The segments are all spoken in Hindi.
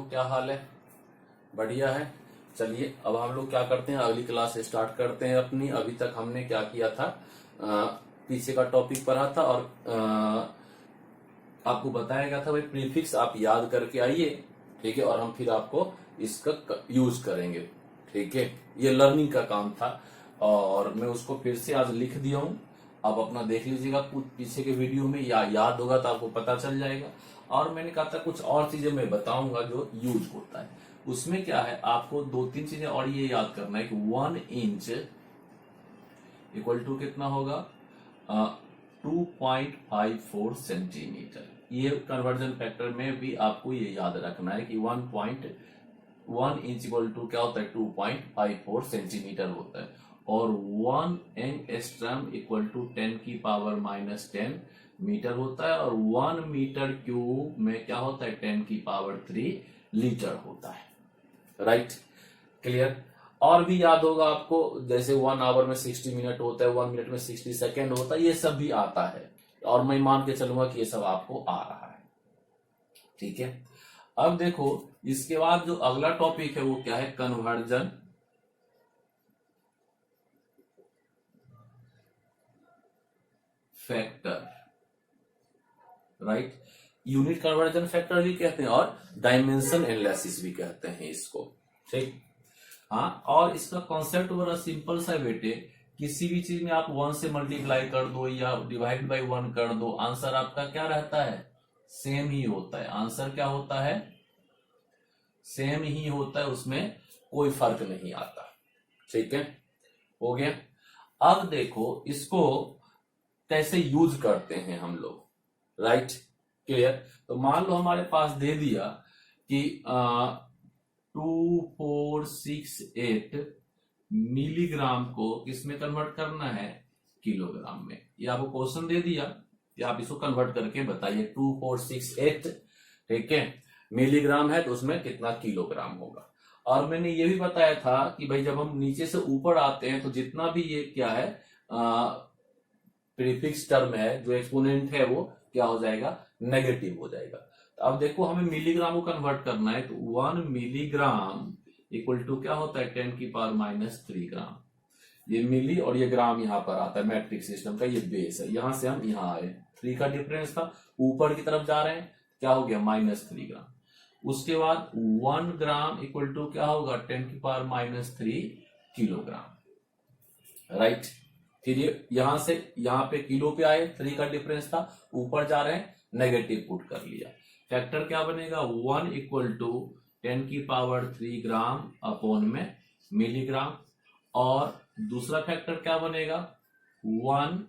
हो, क्या हाल है? बढ़िया है। चलिए अब हम लोग क्या करते हैं, अगली क्लास स्टार्ट करते हैं अपनी। अभी तक हमने क्या किया था, पीछे का टॉपिक पढ़ा था और आपको बताया गया था भाई प्रीफिक्स आप याद करके आइए, ठीक है, और हम फिर आपको इसका यूज करेंगे, ठीक है। ये लर्निंग का काम था और मैं उसको फिर से आज लिख दिया हूं। आप अपना देख लीजिएगा पीछे के वीडियो में, या याद होगा तो आपको पता चल जाएगा। और मैंने कहा था कुछ और चीजें मैं बताऊंगा जो यूज होता है। उसमें क्या है, आपको 2-3 चीजें और ये याद करना है कि 1 इंच इक्वल टू कितना होगा, 2.54 सेंटीमीटर। ये कन्वर्जन फैक्टर में भी आपको ये याद रखना है कि 1 इंच इक्वल टू क्या होता है, 2.54 सेंटीमीटर होता है। और 1 एंगस्ट्रम इक्वल टू 10 की पावर -10 मीटर होता है। और 1 मीटर क्यूब में क्या होता है, 10 की पावर 3 लीटर होता है। Right, clear. और भी याद होगा आपको, जैसे 1 आवर में 60 मिनट होता है, 1 मिनट में 60 सेकेंड होता है, ये सब भी आता है। और मैं मान के चलूंगा कि ये सब आपको आ रहा है, ठीक है। अब देखो इसके बाद जो अगला टॉपिक है वो क्या है, conversion factor. Right, unit conversion factor भी कहते हैं और डायमेंशन एनालिसिस भी कहते हैं इसको, ठीक। हाँ, और इसका कॉन्सेप्ट बड़ा सिंपल सा है बेटे। किसी भी चीज में आप 1 से मल्टीप्लाई कर दो या डिवाइड बाय 1 कर दो, आंसर आपका क्या रहता है, सेम ही होता है। आंसर क्या होता है, सेम ही होता है, उसमें कोई फर्क नहीं आता, ठीक है। हो गया। अब देखो इसको कैसे यूज करते हैं हम लोग। Right, clear. तो मान लो हमारे पास दे दिया कि 2468 मिलीग्राम को किसमें कन्वर्ट करना है, किलोग्राम में। ये आपको क्वेश्चन दे दिया कि आप इसको कन्वर्ट करके बताइए। 2468, ठीक है, मिलीग्राम है तो उसमें कितना किलोग्राम होगा। और मैंने ये भी बताया था कि भाई जब हम नीचे से ऊपर आते हैं तो जितना भी ये क्या है प्रीफिक्स टर्म है, जो एक्सपोनेंट है वो क्या हो जाएगा, नेगेटिव हो जाएगा। तो अब देखो हमें मिलीग्राम को कन्वर्ट करना है, तो 1 मिलीग्राम इक्वल टू क्या होता है, 10 की पावर -3 ग्राम। ये मिली और ये ग्राम यहाँ पर आता है, मैट्रिक सिस्टम का ये बेस है। यहां से हम यहाँ आए, 3 का डिफरेंस था, ऊपर की तरफ जा रहे हैं, क्या हो गया, -3 ग्राम। उसके बाद 1 ग्राम इक्वल टू क्या होगा, 10 की पावर -3 किलोग्राम। राइट, फिर ये यहां से यहां पे किलो पे आए, 3 का डिफरेंस था, ऊपर जा रहे हैं, नेगेटिव पुट कर लिया। फैक्टर क्या बनेगा, 1 इक्वल टू 10 की पावर 3 ग्राम अपॉन में मिलीग्राम। और दूसरा फैक्टर क्या बनेगा, 1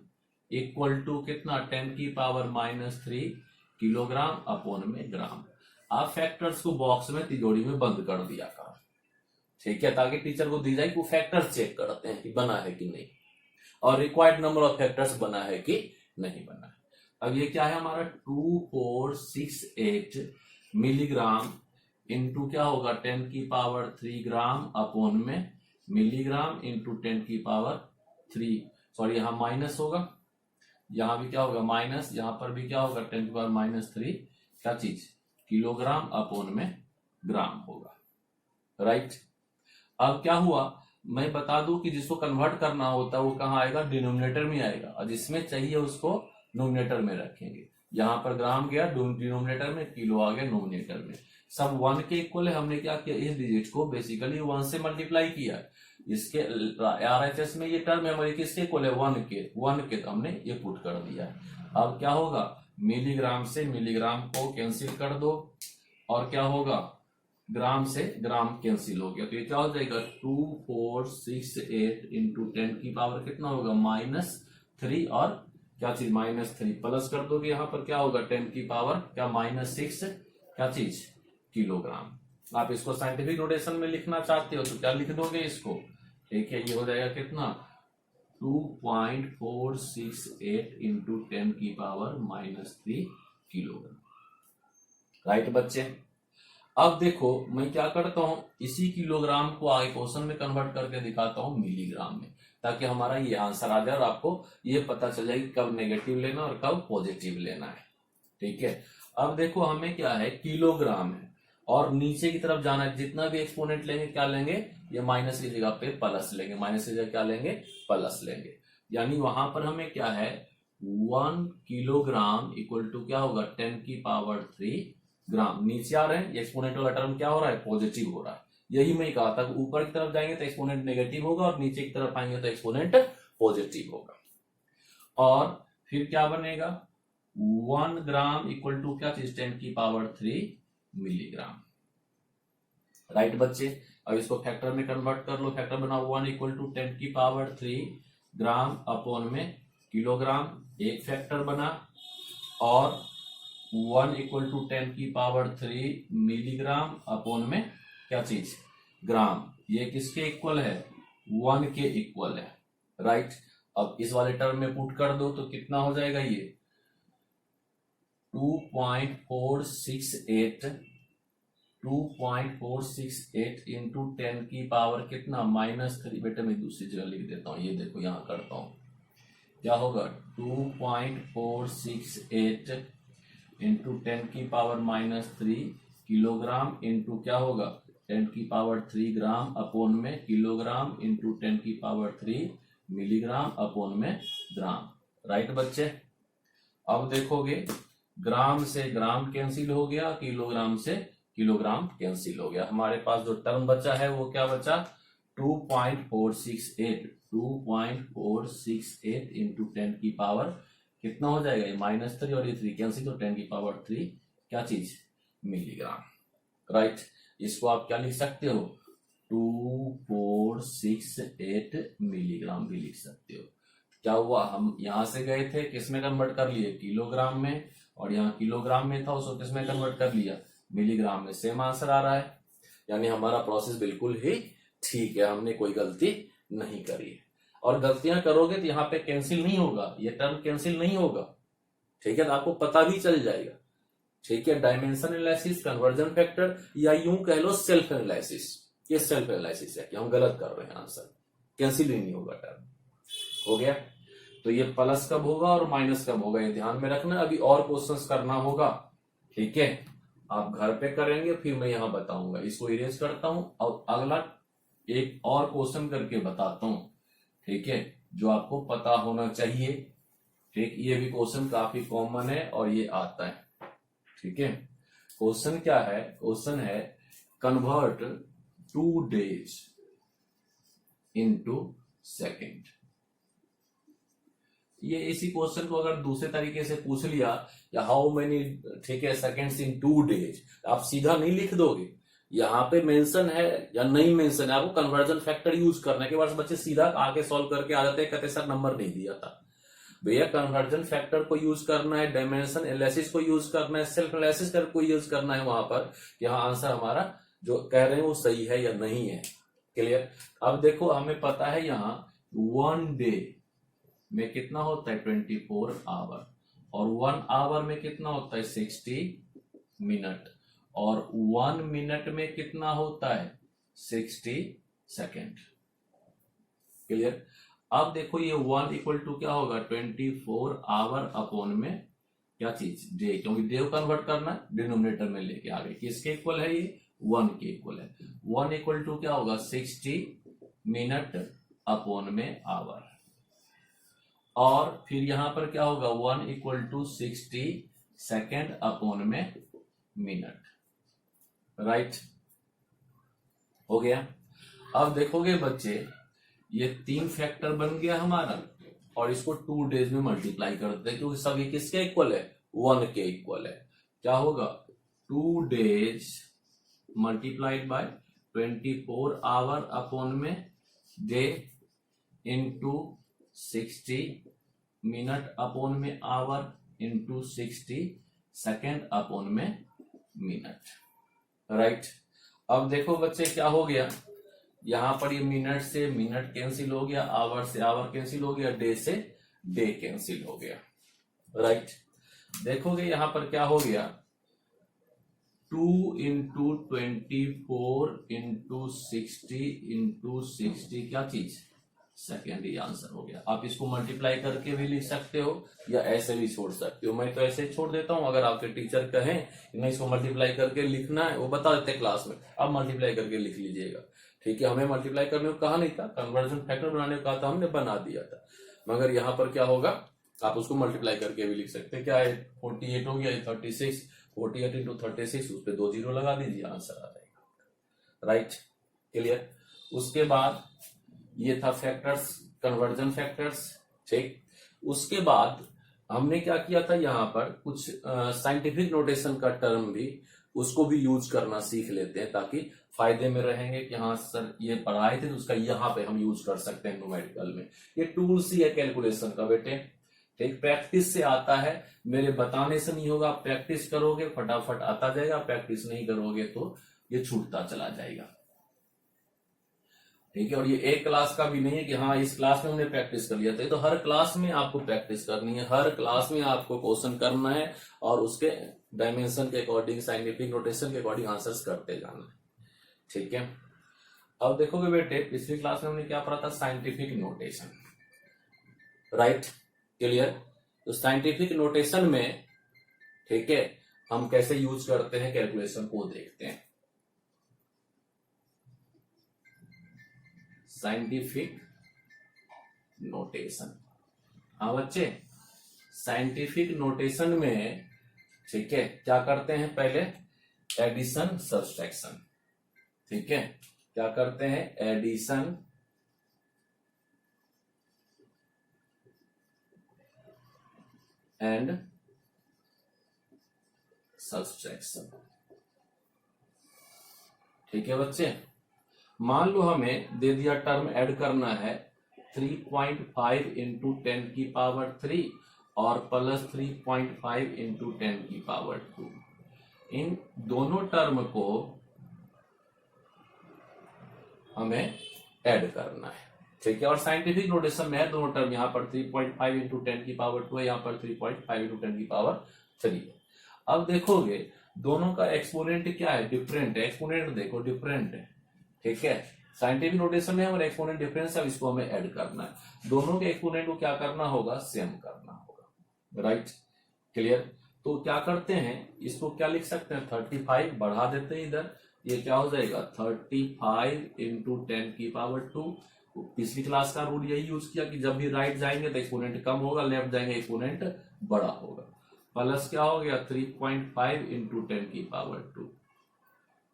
इक्वल टू कितना, 10 की पावर -3 किलोग्राम अपॉन में ग्राम। आप फैक्टर्स को बॉक्स में तिजोरी में बंद कर दिया कर, ठीक है, ताकि टीचर को दी जाए कि वो फैक्टर्स चेक करते हैं कि बना है कि नहीं, और रिक्वायर्ड नंबर ऑफ फैक्टर्स बना है कि नहीं बना है। अब ये क्या है हमारा, 2468 मिलीग्राम इंटू क्या होगा, 10 की पावर 3 ग्राम अपॉन में मिलीग्राम इंटू 10 की पावर 3, सॉरी यहां माइनस होगा, यहां भी क्या होगा माइनस, यहां पर भी क्या होगा 10 की पावर -3 क्या चीज, किलोग्राम अपॉन में ग्राम होगा। राइट, अब क्या हुआ, मैं बता दूं कि जिसको कन्वर्ट करना होता है वो कहाँ आएगा, डिनोमिनेटर में आएगा, और जिसमें चाहिए उसको नोमिनेटर में रखेंगे। यहां पर ग्राम गया डिनोमिनेटर में, किलो आ गया नोमिनेटर में। सब 1 के इक्वल है। हमने क्या किया, इस डिजिट को बेसिकली 1 से मल्टीप्लाई किया। इसके RHS में ये टर्म है हमारी किसके इक्वल है, 1 के, तो हमने ये पुट कर दिया। अब क्या होगा, मिलीग्राम से मिलीग्राम को कैंसिल कर दो, और क्या होगा, ग्राम से ग्राम कैंसिल हो गया, तो ये क्या हो जाएगा, 2468 इंटू 10 की पावर कितना होगा, -3, और क्या चीज -3 प्लस कर दोगे, यहां पर क्या होगा 10 की पावर क्या -6 क्या चीज, किलोग्राम। आप इसको साइंटिफिक नोटेशन में लिखना चाहते हो तो क्या लिख दोगे इसको, ठीक है, ये हो जाएगा कितना, 2.468 इंटू 10 की पावर -3 किलोग्राम। राइट बच्चे, अब देखो मैं क्या करता हूं, इसी किलोग्राम को आगे क्वेश्चन में कन्वर्ट करके दिखाता हूं मिलीग्राम में, ताकि हमारा ये आंसर आ जाए और आपको ये पता चल जाए कि कब नेगेटिव लेना और कब पॉजिटिव लेना है, ठीक है। अब देखो हमें क्या है, किलोग्राम है, और नीचे की तरफ जाना है, जितना भी एक्सपोनेंट लेंगे क्या लेंगे, ये माइनस की जगह पे प्लस लेंगे, माइनस की जगह क्या लेंगे, प्लस लेंगे। यानी वहां पर हमें क्या है, 1 किलोग्राम इक्वल टू क्या होगा, 10⁻³ ग्राम। नीचे आ रहे हैं, एक्सपोनेंट वाला टर्म क्या हो रहा है, पॉजिटिव हो रहा है। यही मैं कहा था, ऊपर की तरफ जाएंगे तो एक्सपोनेंट नेगेटिव होगा और नीचे की तरफ आएंगे तो एक्सपोनेंट पॉजिटिव होगा। और फिर क्या बनेगा, 1 ग्राम इक्वल टू क्या चीज, 10⁻³ मिलीग्राम। राइट बच्चे, अब इसको फैक्टर में कन्वर्ट कर लो, फैक्टर बनाओ, 1 इक्वल टू 10⁻³ ग्राम अपॉन में किलोग्राम, एक फैक्टर बना, और 1 इक्वल टू 10⁻³ मिलीग्राम अपॉन में क्या चीज, ग्राम। ये किसके इक्वल है, 1 के इक्वल है। राइट, अब इस वाले टर्म में पुट कर दो तो कितना हो जाएगा, ये 2.468 इंटू 10 की पावर कितना, -3। बेटा मैं दूसरी जगह लिख देता हूं, ये देखो यहां करता हूं, क्या होगा, 2.468 इंटू 10 की पावर -3 किलोग्राम इंटू क्या होगा, 10⁻³ ग्राम अपॉन में किलोग्राम इंटू 10⁻³ मिलीग्राम अपॉन में ग्राम। राइट बच्चे, अब देखोगे ग्राम से ग्राम कैंसिल हो गया, किलोग्राम से किलोग्राम कैंसिल हो गया। हमारे पास जो टर्म बचा है वो क्या बचा, 2.468 इंटू 10 की पावर कितना हो जाएगा, ये -3 और ये 3 कैंसिल, तो 10⁻³ क्या चीज, मिलीग्राम। राइट, इसको आप क्या लिख सकते हो, 2468 मिलीग्राम भी लिख सकते हो। क्या हुआ, हम यहां से गए थे किसमें कन्वर्ट कर लिए, किलोग्राम में, और यहाँ किलोग्राम में था उसको किसमें कन्वर्ट कर लिया, मिलीग्राम में। सेम आंसर आ रहा है, यानी हमारा प्रोसेस बिल्कुल ही ठीक है, हमने कोई गलती नहीं करी है। और गलतियां करोगे तो यहाँ पे कैंसिल नहीं होगा, ये टर्म कैंसिल नहीं होगा, ठीक है, तो आपको पता भी चल जाएगा। ठीक है, डायमेंशन एनालिसिस, कन्वर्जन फैक्टर, या यूं कह लो सेल्फ एनालिसिस, ये सेल्फ एनालिसिस है कि हम गलत कर रहे हैं, आंसर कैंसिल ही नहीं होगा, टर्म हो गया। तो ये प्लस कब होगा और माइनस कब होगा, ये ध्यान में रखना। अभी और क्वेश्चंस करना होगा, ठीक है, आप घर पे करेंगे, फिर मैं यहां बताऊंगा। इसको इरेज करता हूं और अगला एक और क्वेश्चन करके बताता हूं, ठीक है, जो आपको पता होना चाहिए। ठीक, ये भी क्वेश्चन काफी कॉमन है और ये आता है, ठीक है। क्वेश्चन क्या है, क्वेश्चन है कन्वर्ट 2 days इनटू सेकेंड। ये इसी क्वेश्चन को अगर दूसरे तरीके से पूछ लिया, या हाउ मेनी, ठीक है, सेकेंड्स इन 2 days, आप सीधा नहीं लिख दोगे, यहाँ पे मेंशन है या नहीं मेंशन है, आपको कन्वर्जन फैक्टर यूज करने के बाद बच्चे सीधा आगे सॉल्व करके आ जाते हैं, कहते सर नंबर नहीं दिया था। भैया कन्वर्जन फैक्टर को यूज करना है, डायमेंशन एनालिसिस को यूज करना है, सेल्फ एनालिसिस को यूज करना है वहां पर कि हाँ आंसर हमारा जो कह रहे हैं वो सही है या नहीं है। क्लियर। अब देखो हमें पता है यहाँ 1 डे में कितना होता है 24 आवर, और 1 आवर में कितना होता है 60 मिनट, और 1 मिनट में कितना होता है 60 सेकेंड। क्लियर। अब देखो ये 1 इक्वल टू क्या होगा 24 आवर अपॉन में क्या चीज डे, क्योंकि डे को कन्वर्ट करना है डिनोमिनेटर में लेके आगे। किसके इक्वल है ये 1 के इक्वल है। 1 इक्वल टू क्या होगा 60 मिनट अपॉन में आवर, और फिर यहां पर क्या होगा 1 इक्वल टू 60 सेकेंड अपॉन में मिनट। राइट, हो गया। अब देखोगे बच्चे ये 3 फैक्टर बन गया हमारा, और इसको 2 डेज में मल्टीप्लाई कर देते हैं क्योंकि सभी किसके इक्वल है 1 के इक्वल है। क्या होगा 2 days multiplied by 24 hour upon में डे इंटू 60 मिनट अपॉन में आवर इंटू 60 सेकेंड अपॉन में मिनट। राइट, अब देखो बच्चे क्या हो गया, यहां पर ये मिनट से मिनट कैंसिल हो गया, आवर से आवर कैंसिल हो गया, डे से डे कैंसिल हो गया। राइट, देखोगे यहां पर क्या हो गया 2 इंटू 24 इंटू 60 इंटू 60 क्या चीज सेकेंड ही आंसर हो गया। आप इसको मल्टीप्लाई करके भी लिख सकते हो या ऐसे भी छोड़ सकते हो। मैं तो ऐसे ही छोड़ देता हूं। अगर आपके टीचर कहें कि नहीं इसको मल्टीप्लाई करके लिखना है, वो बता देते क्लास में, आप मल्टीप्लाई करके लिख लीजिएगा। ठीक है, हमें मल्टीप्लाई करने को कहा नहीं था, कन्वर्जन फैक्टर बनाने को कहा था, हमने बना दिया था। मगर यहाँ पर क्या होगा, आप उसको मल्टीप्लाई करके भी लिख सकते हैं। क्या है, 48 हो गया, 36, 48 इंटू 36, उस पर 2 जीरो लगा दीजिए, आंसर आ जाएगा। Right, clear. उसके बाद ये था फैक्टर्स, कन्वर्जन फैक्टर्स। ठीक, उसके बाद हमने क्या किया था, यहाँ पर कुछ साइंटिफिक नोटेशन का टर्म भी, उसको भी यूज करना सीख लेते हैं ताकि फायदे में रहेंगे कि हाँ सर ये पढ़ाए थे तो उसका यहाँ पे हम यूज कर सकते हैं न्यूमेरिकल में। ये टूल्स ही है कैलकुलेशन का बेटे। ठीक, प्रैक्टिस से आता है, मेरे बताने से नहीं होगा। प्रैक्टिस करोगे फटाफट आता जाएगा, प्रैक्टिस नहीं करोगे तो ये छूटता चला जाएगा। ठीक है, और ये एक क्लास का भी नहीं है कि हाँ इस क्लास में हमने प्रैक्टिस कर लिया था। तो हर क्लास में आपको प्रैक्टिस करनी है, हर क्लास में आपको क्वेश्चन करना है और उसके डायमेंशन के अकॉर्डिंग, साइंटिफिक नोटेशन के अकॉर्डिंग आंसर्स करते जाना है। ठीक है, अब देखोगे बेटे पिछली क्लास में हमने क्या पढ़ा था, साइंटिफिक नोटेशन। Right, clear. तो साइंटिफिक नोटेशन में, ठीक है, हम कैसे यूज करते हैं कैलकुलेशन को देखते हैं। साइंटिफिक नोटेशन, हाँ बच्चे, साइंटिफिक नोटेशन में, ठीक है, क्या करते हैं, पहले एडिशन सब्सट्रैक्शन। ठीक है, क्या करते हैं, एडिशन एंड सब्सट्रैक्शन। ठीक है बच्चे, मान लो हमें दे दिया टर्म ऐड करना है 3.5 इंटू 10 की पावर 3 और प्लस 3.5 इंटू 10 की पावर 2। इन दोनों टर्म को हमें ऐड करना है। ठीक है, और साइंटिफिक नोटेशन में है दोनों टर्म, यहाँ पर 3.5 इंटू 10 की पावर 2 है, यहाँ पर 3.5 इंटू 10 की पावर 3 है। अब देखोगे दोनों का एक्सपोनेंट क्या है, डिफरेंट है। एक्सपोनेंट देखो डिफरेंट है। ठीक है, साइंटिफिक नोटेशन में हमारे एक्सपोनेंट डिफरेंस है, इसको हमें ऐड करना है। दोनों के एक्सपोनेंट को क्या करना होगा, सेम करना होगा। Right, clear. तो क्या करते हैं, इसको क्या लिख सकते हैं, 35 बढ़ा देते हैं इधर, ये क्या हो जाएगा 35 इंटू 10 की पावर 2। पिछली क्लास का रूल यही यूज किया कि जब भी राइट जाएंगे तो एक्सपोनेंट कम होगा, लेफ्ट जाएंगे एक्सपोनेंट बड़ा होगा। प्लस क्या हो गया 3.5 इंटू 10 की पावर 2।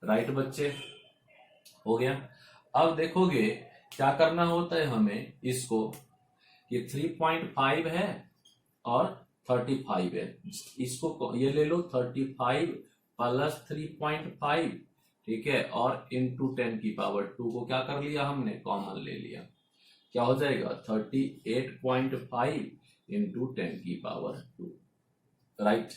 राइट बच्चे, हो गया। अब देखोगे क्या करना होता है हमें, इसको, ये 3.5 है और 35 है, इसको ये ले लो 35 प्लस 3.5, ठीक है, और इंटू 10 की पावर 2 को क्या कर लिया हमने, कॉमन ले लिया। क्या हो जाएगा 38.5 इंटू 10 की पावर 2। राइट,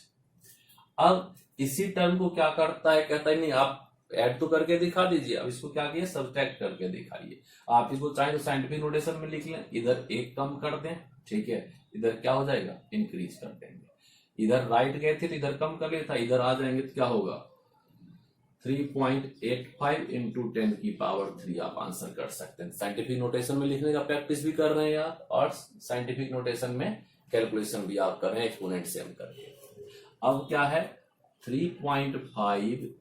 अब इसी टर्म को क्या करता है, कहता है नहीं आप ऐड तो करके दिखा दीजिए, अब इसको क्या किए, सब्ट्रैक्ट करके दिखाइए। आप इसको चाहे तो साइंटिफिक नोटेशन में लिख लें, इधर एक कम कर दें, ठीक है, इधर क्या हो जाएगा, इंक्रीज कर देंगे। इधर राइट गए थे तो इधर कम कर लिया था, इधर आ जाएंगे तो क्या होगा 3.85 इंटू 10 की पावर 3 आप आंसर कर सकते हैं। साइंटिफिक नोटेशन में लिखने का प्रैक्टिस भी कर रहे हैं आप, और साइंटिफिक नोटेशन में कैलकुलेशन भी आप कर रहे हैं, एक्सपोनेंट सेम करके। अब क्या है 3.5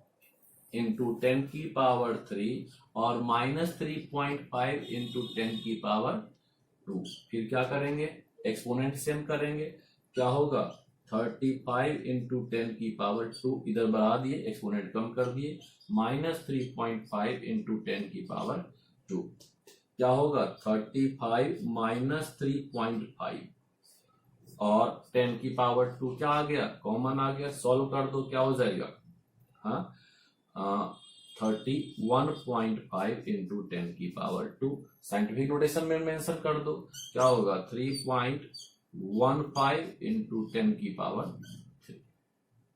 इंटू 10 की पावर 3 और माइनस 3.5 इंटू 10 की पावर 2। फिर क्या करेंगे, एक्सपोनेंट सेम करेंगे, क्या होगा 35 इंटू 10 की पावर 2, इधर बढ़ा दिए, एक्सपोनेंट कम कर दिए, माइनस 3.5 इंटू 10 की पावर 2। क्या होगा 35 माइनस 3.5 और 10 की पावर 2 क्या आ गया, कॉमन आ गया। सॉल्व कर दो, क्या हो जाएगा, हाँ 31.5 इंटू 10 की पावर 2। साइंटिफिक नोटेशन में मेंशन कर दो, क्या होगा 3.15 इंटू 10 की पावर 3।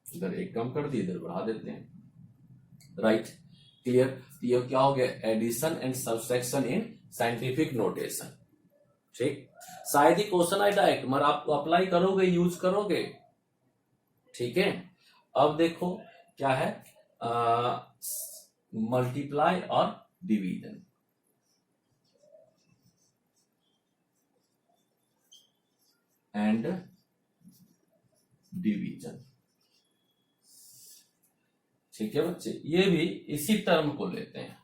इधर एक कम कर दिए, इधर बढ़ा देते हैं। Right, clear. ये क्या हो गया, addition and subtraction in scientific notation. ठीक, शायद ही क्वेश्चन आए डायरेक्ट, मगर आप अप्लाई करोगे, यूज करोगे। ठीक है, अब देखो क्या है, मल्टीप्लाई और डिवीजन। And division. ठीक है बच्चे, ये भी इसी टर्म को लेते हैं,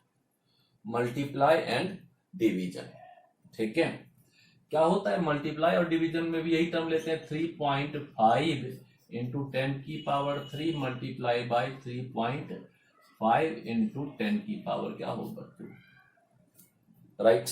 मल्टीप्लाई एंड डिवीजन। ठीक है, क्या होता है मल्टीप्लाई और डिवीजन में भी यही टर्म लेते हैं, 3.5 इंटू 10³ मल्टीप्लाई बाई 3.5 इंटू 10³ क्या होगा 2। Right,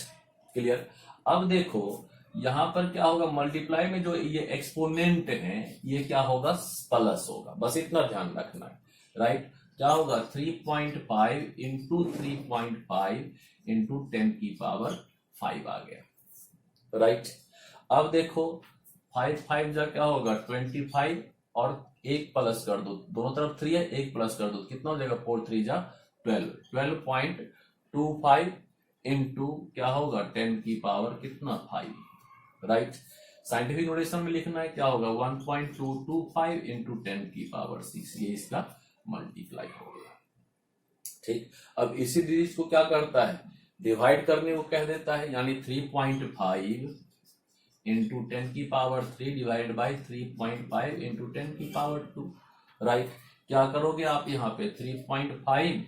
clear. अब देखो यहां पर क्या होगा, मल्टीप्लाई में जो ये एक्सपोनेंट है ये क्या होगा, प्लस होगा, बस इतना ध्यान रखना है। राइट, क्या होगा 3.5 इंटू 3.5 इंटू 10³ आ गया। राइट, अब देखो 5 जा क्या होगा 25 और एक प्लस कर दो, दोनों तरफ 3 है, एक प्लस कर दो कितना हो जाएगा 4 3 जा 12, 12.25 इंटू क्या होगा 10³ कितना 5। राइट, साइंटिफिक नोटेशन में लिखना है क्या होगा 1.225 इंटू 10⁶, ये इसका मल्टीप्लाई हो गया। ठीक, अब इसी डिजिट को क्या करता है, डिवाइड करने को कह देता है, यानी 3.5 into 10³ divide by 3.5 into 10⁻²। Right, क्या करोगे आप यहाँ पे 3.5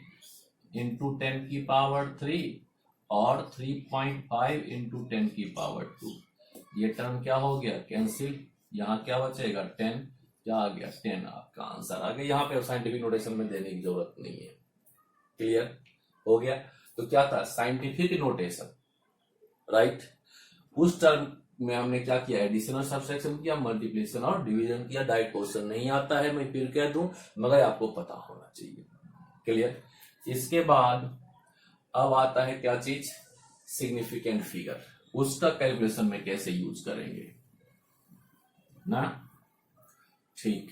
इंटू 10⁻³ और 3.5 इंटू 10⁻², ये टर्म क्या हो गया कैंसिल, यहाँ क्या बचेगा 10, क्या आ गया 10, आपका आंसर आ गया। यहाँ पे साइंटिफिक नोटेशन में देने की जरूरत नहीं है। क्लियर हो गया, तो क्या था साइंटिफिक नोटेशन। राइट, उस टर्म में हमने क्या किया, एडिशन और सब्सट्रैक्शन किया, मल्टीप्लिकेशन और डिवीजन किया। डायरेक्ट क्वेश्चन नहीं आता है, मैं फिर कह दूं, मगर आपको पता होना चाहिए। क्लियर, इसके बाद अब आता है क्या चीज, सिग्निफिकेंट फिगर, उसका कैलकुलेशन में कैसे यूज करेंगे ना। ठीक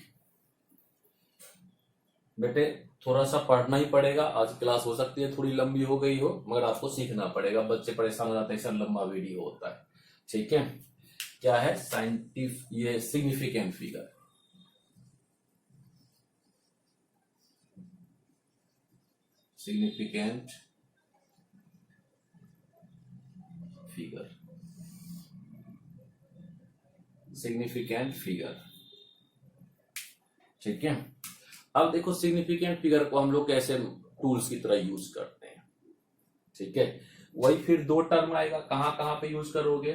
बेटे, थोड़ा सा पढ़ना ही पड़ेगा, आज क्लास हो सकती है थोड़ी लंबी हो गई हो, मगर आपको सीखना पड़ेगा, बच्चे परेशान हो जाते हैं सर लंबा वीडियो होता है। ठीक है, क्या है साइंटिफिक, ये significant figure. Significant figure, significant figure. ठीक है, अब देखो सिग्निफिकेंट फिगर को हम लोग कैसे टूल्स की तरह यूज करते हैं। ठीक है, वही फिर दो टर्म आएगा, कहां कहां पे यूज करोगे,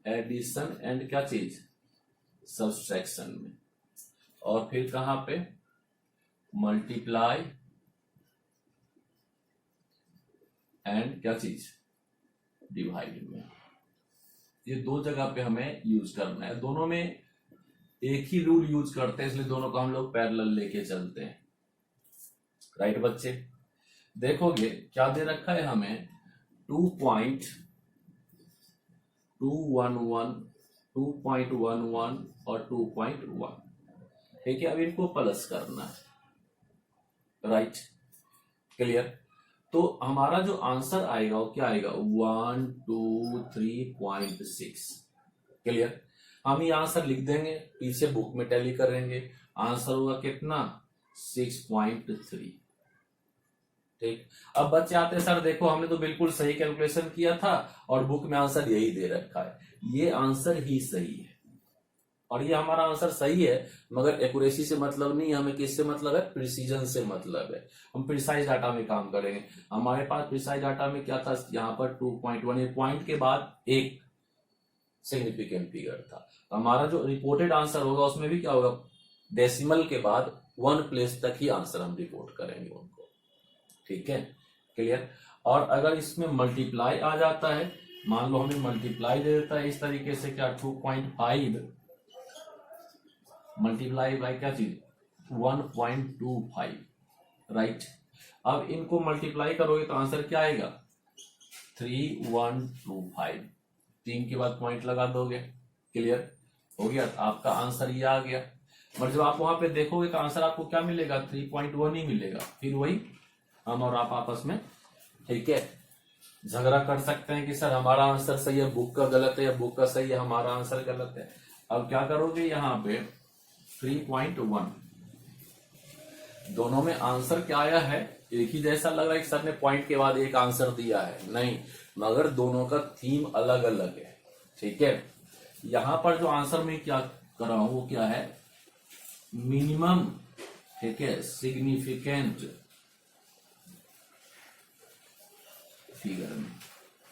एडिशन एंड क्या चीज सब्सट्रैक्शन में, और फिर कहां पे मल्टीप्लाई एंड क्या चीज डिवाइड में। ये दो जगह पे हमें यूज करना है, दोनों में एक ही रूल यूज करते हैं, इसलिए दोनों को हम लोग पैरेलल लेके चलते हैं। राइट बच्चे, देखोगे क्या दे रखा है हमें 2.211, 2.11 और 2.1। ठीक है, अब इनको प्लस करना है। राइट, क्लियर, तो हमारा जो आंसर आएगा वो क्या आएगा 123.6। क्लियर, हम ये आंसर लिख देंगे, पीछे बुक में टैली करेंगे, आंसर होगा कितना 6.3। ठीक, अब बच्चे आते हैं सर देखो हमने तो बिल्कुल सही कैलकुलेशन किया था और बुक में आंसर यही दे रखा है, ये आंसर ही सही है और ये हमारा आंसर सही है, मगर एक्यूरेसी से मतलब नहीं, हमें किससे मतलब है, प्रिसीजन से मतलब है। हम प्रिसाइज डाटा में काम करेंगे। हमारे पास प्रिसाइज डाटा में क्या था, यहाँ पर 2.1 पॉइंट के बाद एक सिग्निफिकेंट फिगर था। हमारा जो रिपोर्टेड आंसर होगा उसमें भी क्या होगा, डेसिमल के बाद 1 प्लेस तक ही आंसर हम रिपोर्ट करेंगे उनको। ठीक है, क्लियर। और अगर इसमें मल्टीप्लाई आ जाता है, मान लो हमें मल्टीप्लाई दे देता है इस तरीके से, क्या 2.5 मल्टीप्लाई बाई क्या चीज 1.25। राइट, अब इनको मल्टीप्लाई करोगे तो आंसर क्या आएगा 3125, 3 के बाद पॉइंट लगा दोगे। क्लियर हो गया, आपका आंसर ये आ गया। पर जब आप वहां पे देखोगे तो आंसर आपको क्या मिलेगा 3.1 ही मिलेगा। फिर वही हम और आप आपस में, ठीक है, झगड़ा कर सकते हैं कि सर हमारा आंसर सही है, बुक का गलत है, या बुक का सही है, हमारा आंसर गलत है। अब क्या करोगे, यहाँ पे 3.1, दोनों में आंसर क्या आया है, एक ही जैसा लग रहा है कि सर ने पॉइंट के बाद एक आंसर दिया है, नहीं, मगर दोनों का थीम अलग अलग है। ठीक है, यहां पर जो आंसर में क्या कर रहा हूं वो क्या है, मिनिमम, ठीक है, सिग्निफिकेंट फिगर में।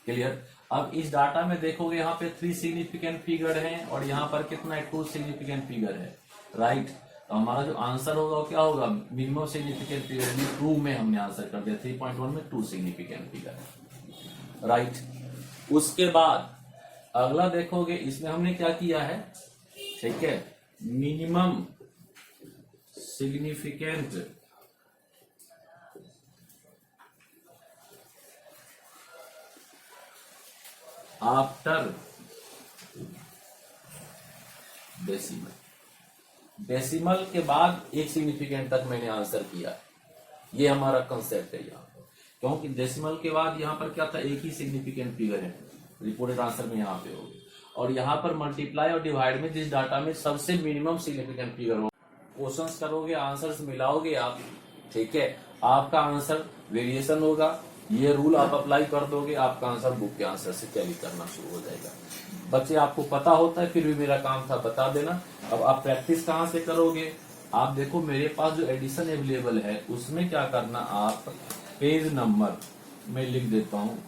क्लियर। अब इस डाटा में देखोगे यहाँ पे 3 सिग्निफिकेंट फिगर हैं और यहाँ पर कितना है, 2 सिग्निफिकेंट फिगर है, राइट। तो हमारा जो आंसर होगा वो क्या होगा, मिनिमम सिग्निफिकेंट फिगर में 2 में हमने आंसर कर दिया, 3.1 में 2 सिग्निफिकेंट फिगर है, राइट। उसके बाद अगला देखोगे, इसमें हमने क्या किया है, ठीक है, minimum significant after decimal. Decimal के बाद एक सिग्निफिकेंट तक मैंने आंसर किया, ये हमारा कंसेप्ट है यहाँ पर, क्योंकि डेसिमल के बाद यहाँ पर क्या था, एक ही सिग्निफिकेंट फिगर है, रिपोर्टेड आंसर में यहाँ पे होगी, और यहाँ पर मल्टीप्लाई और डिवाइड में जिस डाटा में सबसे मिनिमम सिग्निफिकेंट फिगर हो, क्वेश्चंस करोगे, आंसर्स मिलाओगे आप, ठीक है, आपका आंसर वेरिएशन होगा, ये रूल आप अप्लाई कर दोगे, आपका आंसर बुक के आंसर से टैली करना शुरू हो जाएगा। बच्चे आपको पता होता है, फिर भी मेरा काम था बता देना। अब आप प्रैक्टिस कहाँ से करोगे, आप देखो मेरे पास जो एडिशन अवेलेबल है उसमें क्या करना, आप पेज नंबर मैं लिख देता हूँ,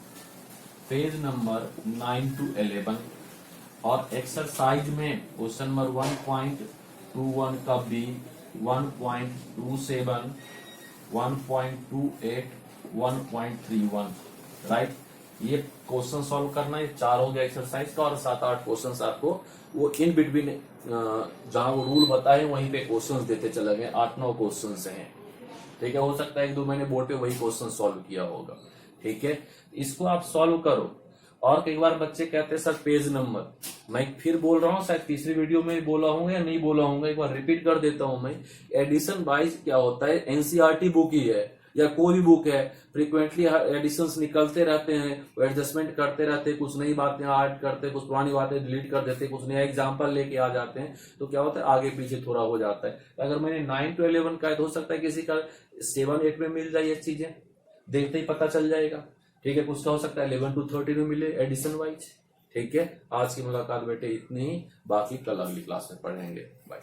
पेज नंबर 9 to 11 और एक्सरसाइज में क्वेश्चन नंबर 1.21 का बी, 1.27, 1.28, 1.31, राइट। ये क्वेश्चन सॉल्व करना, ये 4 हो गया एक्सरसाइज का, और 7-8 क्वेश्चंस आपको वो इन बिटवीन जहां वो रूल बताए वहीं पे क्वेश्चंस देते चले गए, 8-9 क्वेश्चंस हैं, ठीक है। हो सकता है 1-2 महीने बोर्ड पे वही क्वेश्चन सॉल्व किया होगा, ठीक है। इसको आप सॉल्व करो। और कई बार बच्चे कहते हैं सर पेज नंबर, मैं फिर बोल रहा हूँ, शायद तीसरी वीडियो में बोला हूँ या नहीं बोला हूँ, एक बार रिपीट कर देता हूँ मैं। एडिशन वाइज क्या होता है, एनसीईआरटी बुक ही है या कोई भी बुक है, फ्रीक्वेंटली एडिशंस निकलते रहते हैं, वो एडजस्टमेंट करते रहते हैं, कुछ नई बातें ऐड करते हैं, कुछ पुरानी बातें डिलीट कर देते हैं, कुछ नया एग्जांपल लेके आ जाते हैं, तो क्या होता है आगे पीछे थोड़ा हो जाता है। अगर मैंने 9 to 11 का है तो हो सकता है किसी का 7-8 में मिल जाए, ये चीजें देखते ही पता चल जाएगा, ठीक है। कुछ का हो सकता है 11 to 13 में मिले एडिशन वाइज, ठीक है। आज की मुलाकात बेटे इतनी ही, बाकी कल अगली क्लास में पढ़ेंगे, बाय।